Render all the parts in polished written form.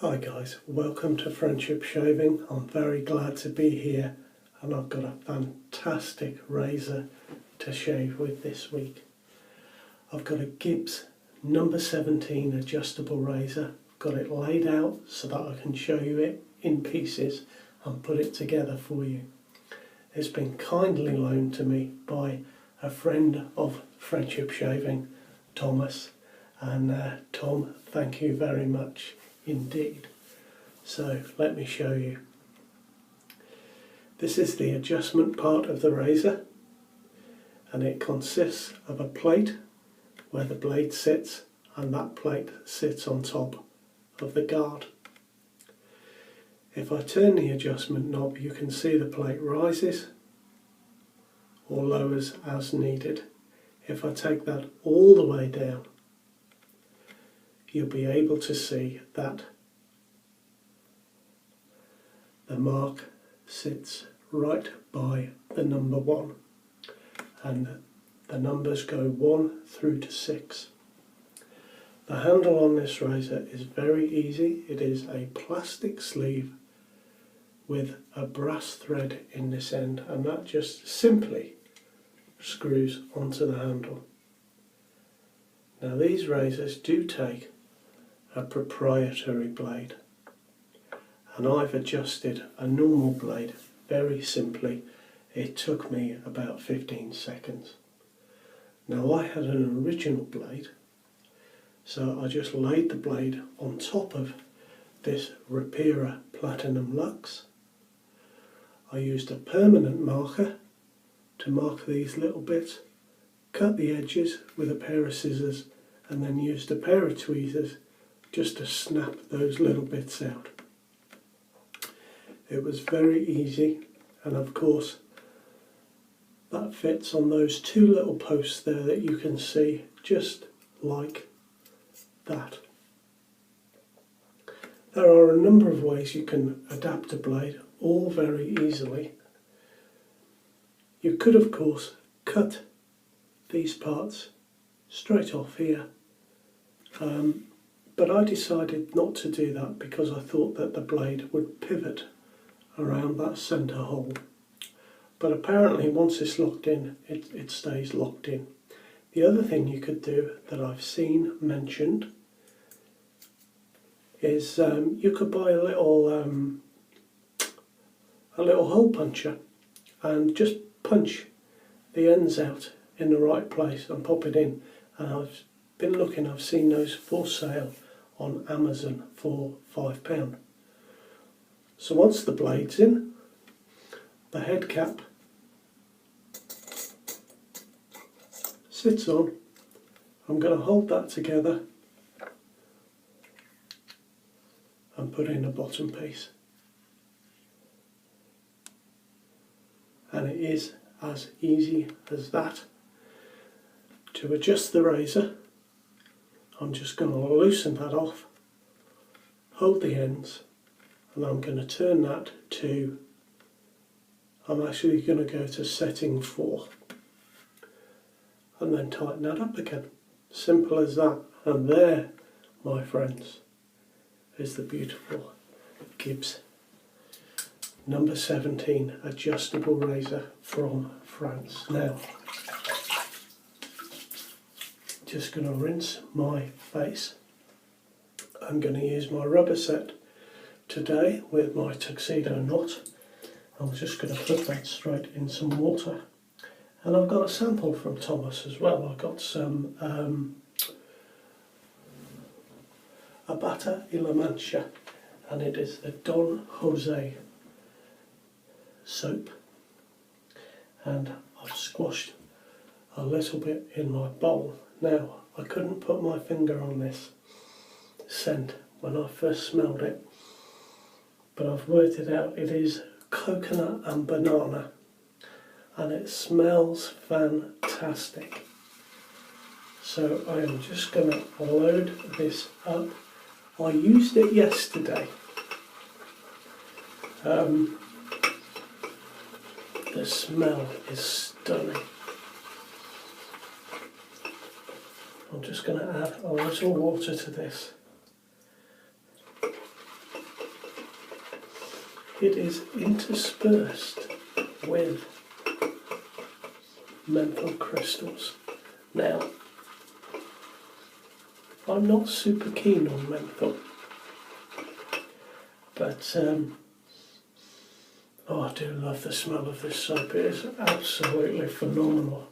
Hi guys, welcome to Friendship Shaving. I'm very glad to be here and I've got a fantastic razor to shave with this week. I've got a Gibbs #17 adjustable razor. I've got it laid out so that I can show you it in pieces and put it together for you. It's been kindly loaned to me by a friend of Friendship Shaving, Thomas, and Tom, thank you very much indeed. So let me show you. This is the adjustment part of the razor, and it consists of a plate where the blade sits, and that plate sits on top of the guard. If I turn the adjustment knob, you can see the plate rises or lowers as needed. If I take that all the way down, you'll be able to see that the mark sits right by the number 1, and the numbers go 1 through to 6. The handle on this razor is very easy. It is a plastic sleeve with a brass thread in this end, and that just simply screws onto the handle. Now these razors do take a proprietary blade, and I've adjusted a normal blade very simply. It took me about 15 seconds. Now I had an original blade, so I just laid the blade on top of this Rapira Platinum Luxe. I used a permanent marker to mark these little bits, cut the edges with a pair of scissors, and then used a pair of tweezers just to snap those little bits out. It was very easy, and of course that fits on those 2 little posts there that you can see, just like that. There are a number of ways you can adapt a blade, all very easily. You could of course cut these parts straight off here, but I decided not to do that because I thought that the blade would pivot around that centre hole. But apparently once it's locked in, it stays locked in. The other thing you could do that I've seen mentioned is you could buy a little hole puncher and just punch the ends out in the right place and pop it in. And I've been looking, I've seen those for sale on Amazon for £5. So once the blade's in, the head cap sits on. I'm going to hold that together and put in a bottom piece. And it is as easy as that. To adjust the razor, I'm just going to loosen that off, hold the ends, and I'm going to turn that to, I'm actually going to go to setting 4, and then tighten that up again. Simple as that. And there, my friends, is the beautiful Gibbs #17 adjustable razor from France. Now, just going to rinse my face. I'm going to use my rubber set today with my tuxedo knot. I'm just going to put that straight in some water. And I've got a sample from Thomas as well. I've got some Abbate y la Mancha, and it is the Don Jose soap. And I've squashed a little bit in my bowl. Now, I couldn't put my finger on this scent when I first smelled it, but I've worked it out. It is coconut and banana, and it smells fantastic. So I am just going to load this up. I used it yesterday. The smell is stunning. I'm just going to add a little water to this. it is interspersed with menthol crystals. Now, I'm not super keen on menthol, but oh, I do love the smell of this soap. It is absolutely phenomenal.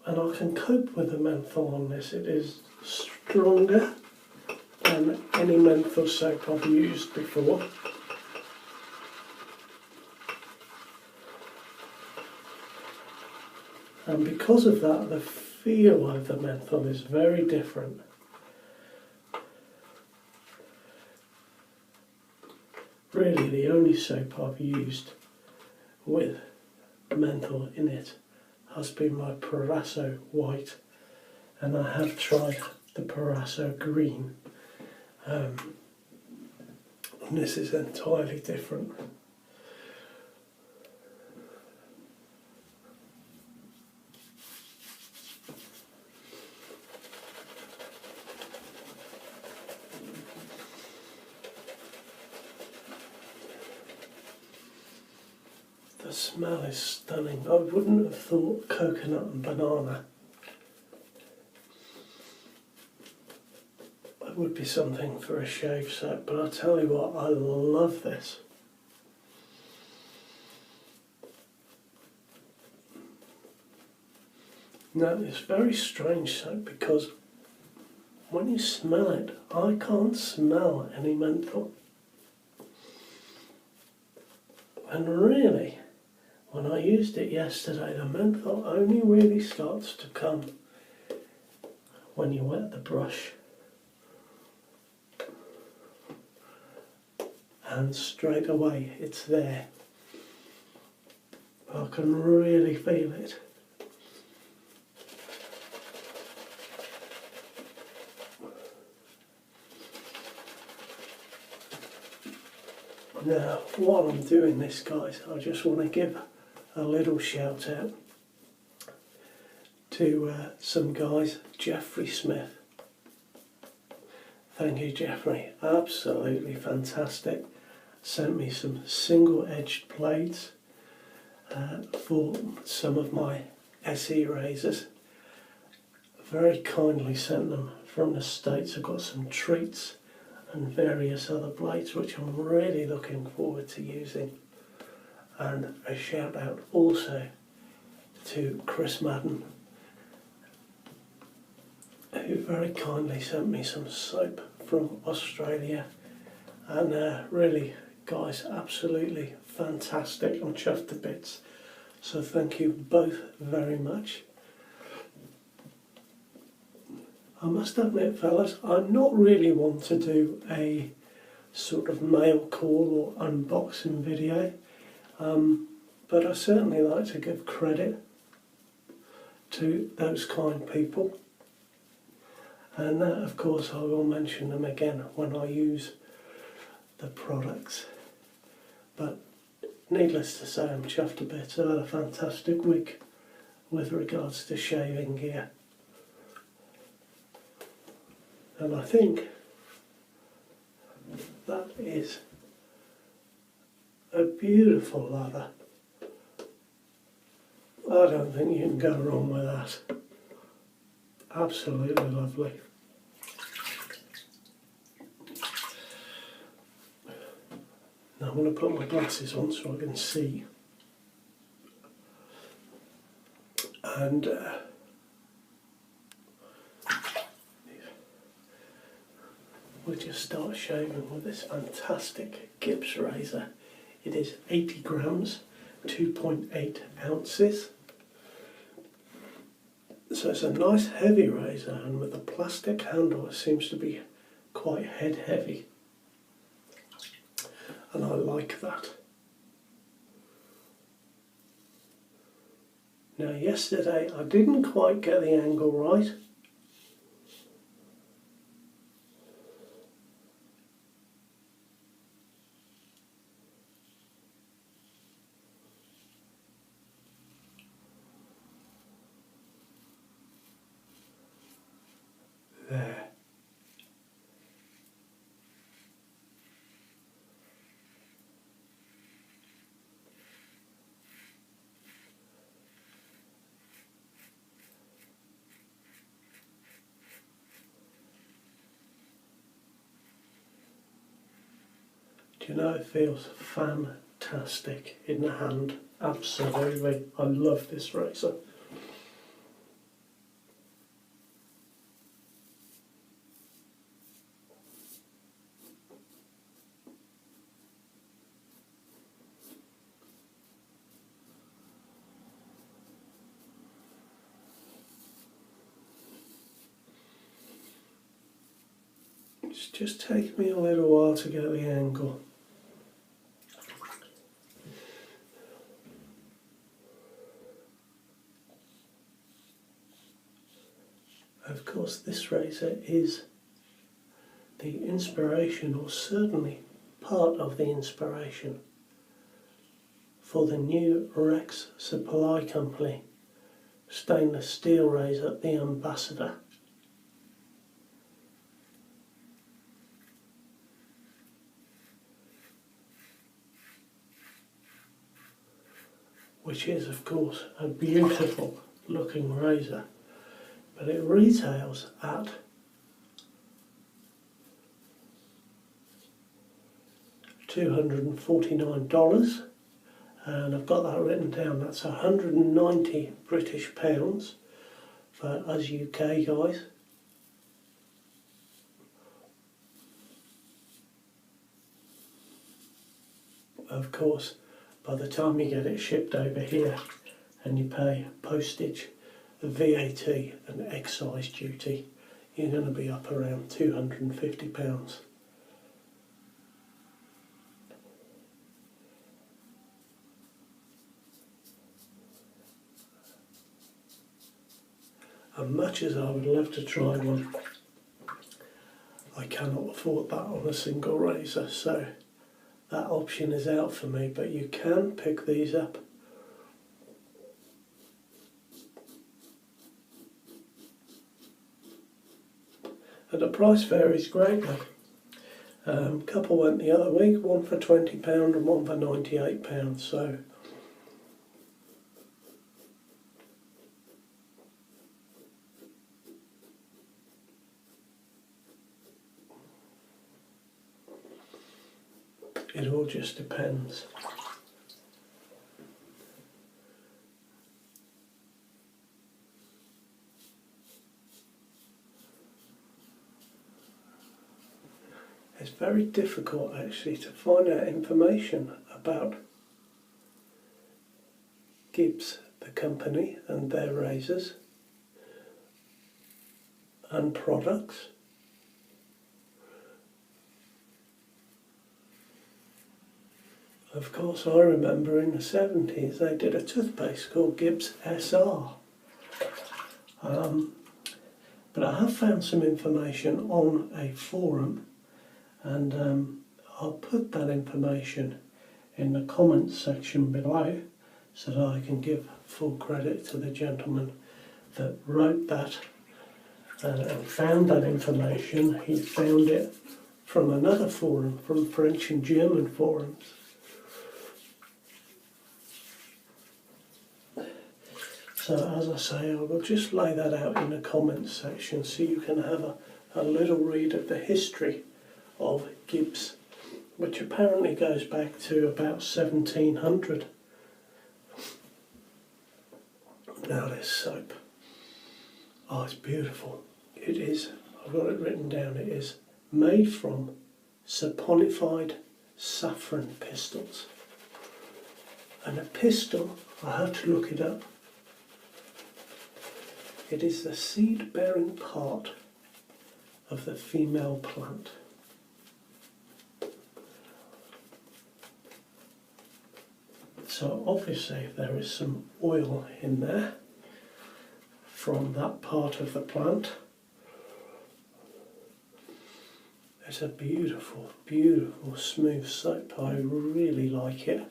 And I can cope with the menthol on this. It is stronger than any menthol soap I've used before. And because of that, the feel of the menthol is very different. Really, the only soap I've used with menthol in it has been my Parasso White, and I have tried the Parasso Green. And this is entirely different. The smell is stunning. I wouldn't have thought coconut and banana would be something for a shave soap, but I tell you what, I love this. Now, it's very strange soap because when you smell it, I can't smell any menthol. And really, when I used it yesterday, the menthol only really starts to come when you wet the brush. And straight away it's there. I can really feel it. Now, while I'm doing this, guys, I just want to give a little shout out to some guys. Jeffrey Smith. Thank you, Jeffrey. Absolutely fantastic. Sent me some single-edged blades for some of my SE razors. Very kindly sent them from the States. I've got some treats and various other blades which I'm really looking forward to using. And a shout out also to Chris Madden, who very kindly sent me some soap from Australia. And really, guys, absolutely fantastic. I'm chuffed to bits. So thank you both very much. I must admit, fellas, I'm not really one to do a sort of mail call or unboxing video, but I certainly like to give credit to those kind people. And of course I will mention them again when I use the products. But needless to say, I'm chuffed a bit. I had a fantastic week with regards to shaving gear. And I think that is a beautiful lather. I don't think you can go wrong with that. Absolutely lovely. Now I'm going to put my glasses on so I can see. And we'll just start shaving with this fantastic Gibbs razor. It is 80 grams, 2.8 ounces. So it's a nice heavy razor, and with the plastic handle it seems to be quite head heavy. And I like that. Now yesterday I didn't quite get the angle right. There. Do you know, it feels fantastic in the hand. Absolutely. I love this razor. It's just taken me a little while to get the angle. Of course, this razor is the inspiration, or certainly part of the inspiration, for the new Rex Supply Company stainless steel razor, the Ambassador. Which is, of course, a beautiful looking razor, but it retails at $249, and I've got that written down. That's 190 British pounds for us UK guys. Of course, by the time you get it shipped over here and you pay postage, VAT and excise duty, you're going to be up around £250. And much as I would love to try one, I cannot afford that on a single razor, so that option is out for me, but you can pick these up. And the price varies greatly. A couple went the other week, one for £20 and one for £98, so it all just depends. It's very difficult actually to find out information about Gibbs, the company, and their razors and products. Of course, I remember in the 70s they did a toothpaste called Gibbs SR. But I have found some information on a forum, and I'll put that information in the comments section below so that I can give full credit to the gentleman that wrote that and found that information. He found it from another forum, from French and German forums. So as I say, I will just lay that out in the comments section so you can have a little read of the history of Gibbs, which apparently goes back to about 1700. Now this soap, oh, it's beautiful. It is, I've got it written down, it is made from saponified saffron pistils. And a pistil, I had to look it up, it is the seed-bearing part of the female plant. So obviously there is some oil in there from that part of the plant. It's a beautiful, beautiful smooth soap. I really like it.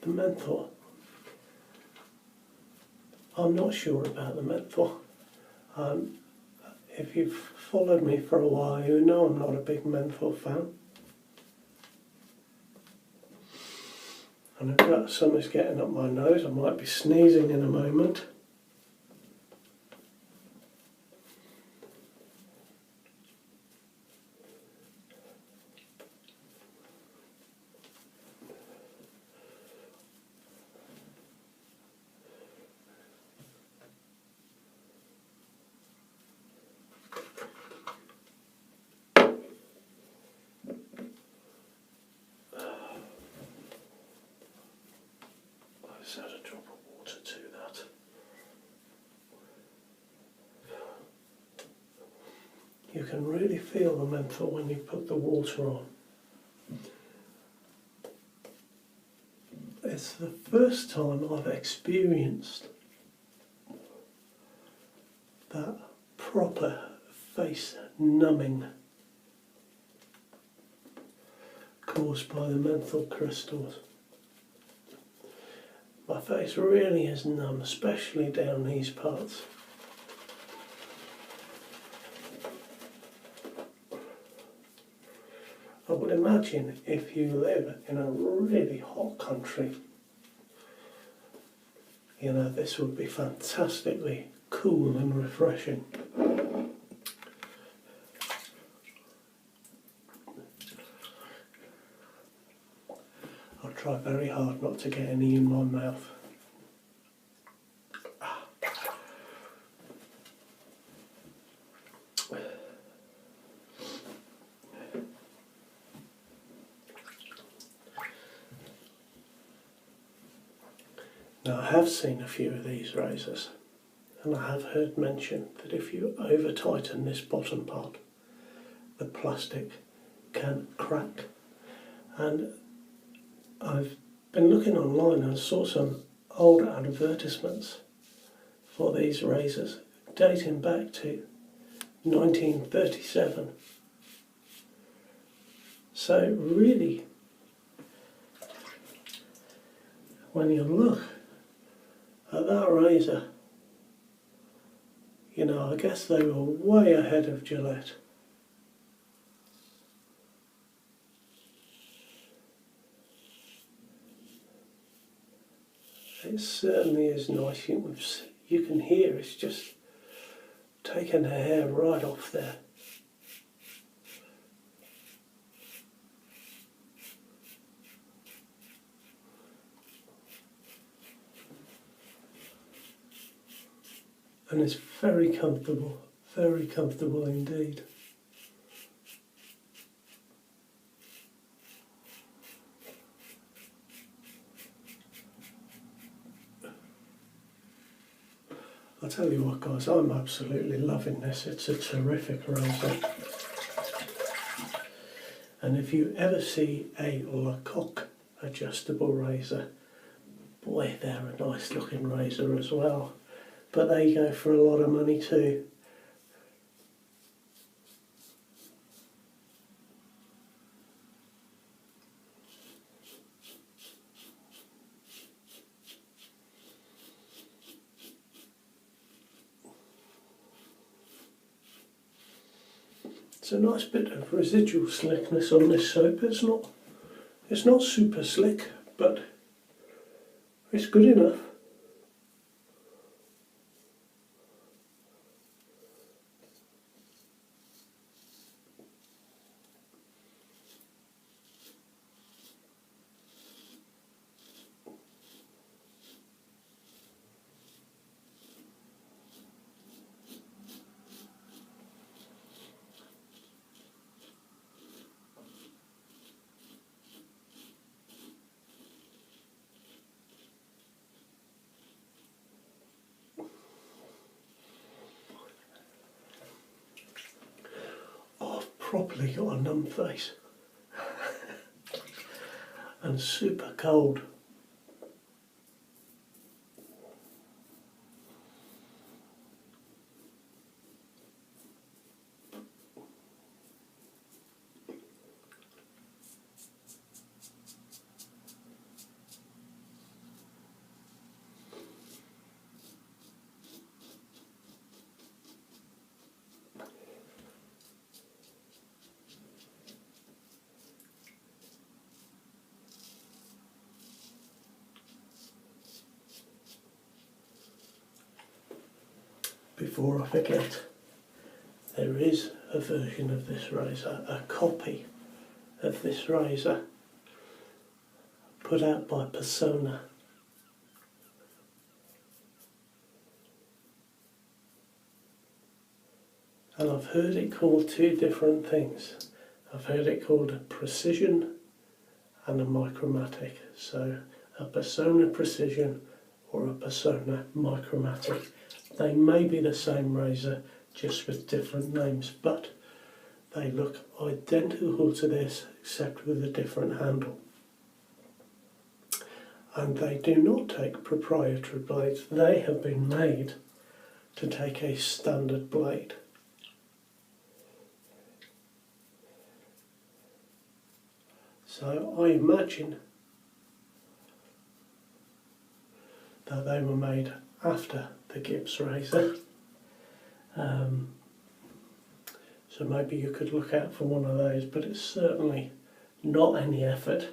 The menthol, I'm not sure about the menthol. If you've followed me for a while, you know I'm not a big menthol fan. And I've got something's getting up my nose, I might be sneezing in a moment. Just add a drop of water to that. You can really feel the menthol when you put the water on. It's the first time I've experienced that proper face numbing caused by the menthol crystals. My face really is numb, especially down these parts. I would imagine if you live in a really hot country, you know, this would be fantastically cool and refreshing. I'll try very hard not to get any in my mouth. Now, I have seen a few of these razors, and I have heard mention that if you over tighten this bottom part, the plastic can crack. And I've been looking online and saw some old advertisements for these razors dating back to 1937. So really, when you look at that razor, you know, I guess they were way ahead of Gillette. It certainly is nice. You can hear it's just taking the hair right off there. And it's very comfortable indeed. I'll tell you what, guys, I'm absolutely loving this. It's a terrific razor. And if you ever see a Lecoq adjustable razor, boy, they're a nice looking razor as well. But they go for a lot of money too. It's a nice bit of residual slickness on this soap. It's not super slick, but it's good enough. Properly got a numb face and super cold. Before I forget, there is a version of this razor, a copy of this razor, put out by Persona. And I've heard it called two different things. I've heard it called a precision and a micromatic. So a Persona Precision or a Persona Micromatic. They may be the same razor, just with different names, but they look identical to this except with a different handle. And they do not take proprietary blades. They have been made to take a standard blade. So I imagine that they were made after the Gibbs razor. So maybe you could look out for one of those, but it's certainly not any effort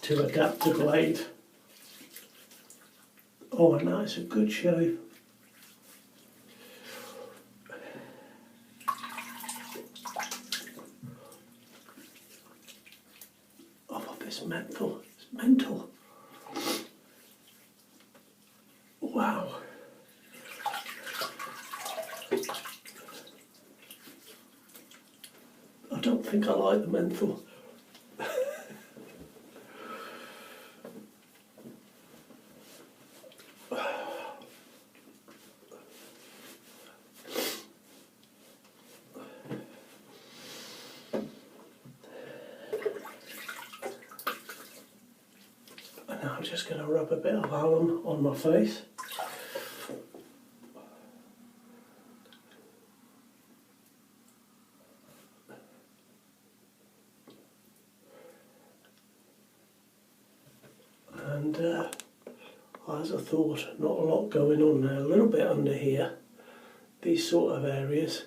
to adapt the blade. Oh, and that is a good shave. Oh, this menthol, it's mental. Wow. I don't think I like the menthol. And now I'm just going to rub a bit of alum on my face. And as I thought, not a lot going on there, a little bit under here, these sort of areas,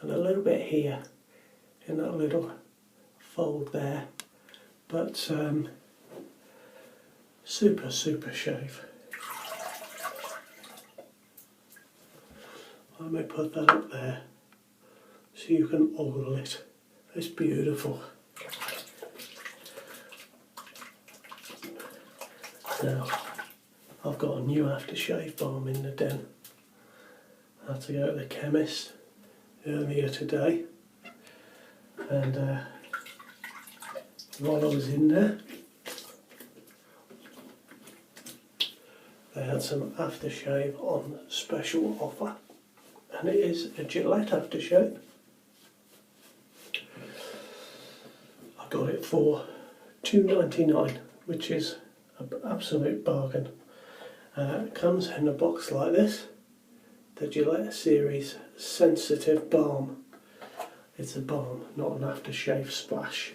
and a little bit here in that little fold there, but super shave. I may put that up there so you can ogle it. It's beautiful. Now, I've got a new aftershave balm in the den. I had to go to the chemist earlier today, and while I was in there, they had some aftershave on special offer, and it is a Gillette aftershave. I got it for $2.99, which is an absolute bargain. It comes in a box like this, the Gillette Series Sensitive Balm. It's a balm, not an aftershave splash.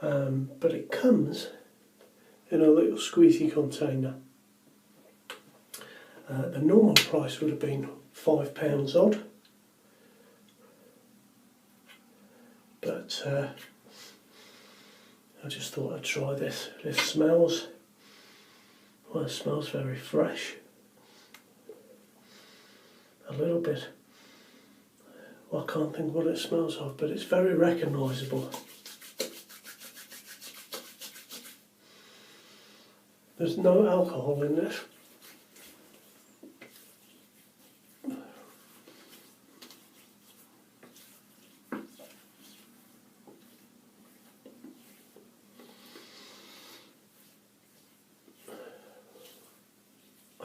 But it comes in a little squeezy container. The normal price would have been £5 odd, but I just thought I'd try this. It smells, well, it smells very fresh. A little bit, well, I can't think what it smells of, but it's very recognisable. There's no alcohol in this.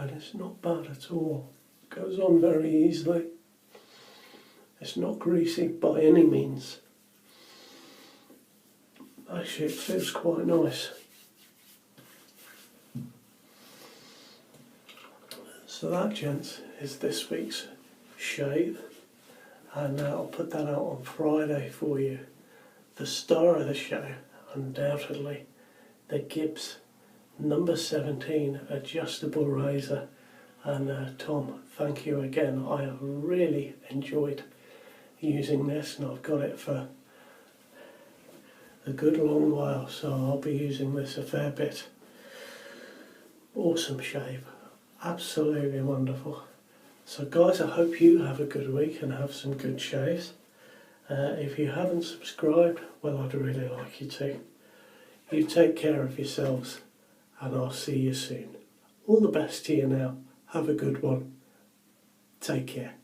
And it's not bad at all. It goes on very easily. It's not greasy by any means. Actually, it feels quite nice. So that, gents, is this week's shave, and I'll put that out on Friday for you. The star of the show, undoubtedly, the Gibbs #17 adjustable razor. And Tom, thank you again. I have really enjoyed using this, and I've got it for a good long while, so I'll be using this a fair bit. Awesome shave, absolutely wonderful. So guys, I hope you have a good week and have some good shaves. If you haven't subscribed, well, I'd really like you to. You take care of yourselves, and I'll see you soon. All the best to you now. Have a good one. Take care.